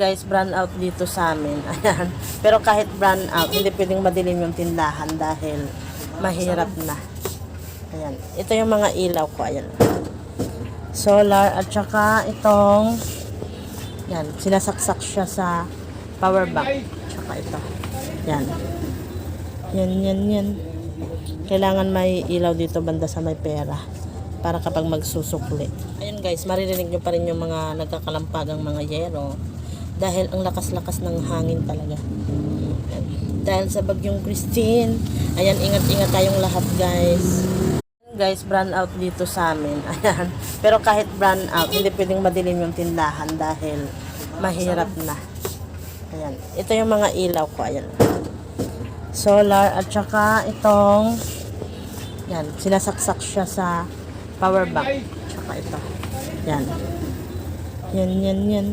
Guys, brand out dito sa amin. Ayan. Pero kahit brand out, hindi pwedeng madilim yung tindahan dahil mahirap na. Ayan. Ito yung mga ilaw ko. Ayan. Solar at saka itong yan, sinasaksak siya sa power bank. Tsaka ito. Yan. Yan. Kailangan may ilaw dito banda sa may pera para kapag magsusukli. Ayan guys, maririnig nyo pa rin yung mga nagkakalampagang mga yero dahil ang lakas-lakas ng hangin talaga. Ayan. Dahil sa bagyong Christine, ayan, ingat-ingat tayong lahat guys. Guys, brand out dito sa amin. Ayan. Pero kahit brand out, hindi pwedeng madilim yung tindahan dahil mahirap na. Ayan. Ito yung mga ilaw ko. Ayan. Solar at saka itong yan, sinasaksak siya sa power bank. Tsaka ito. Yan. Yan.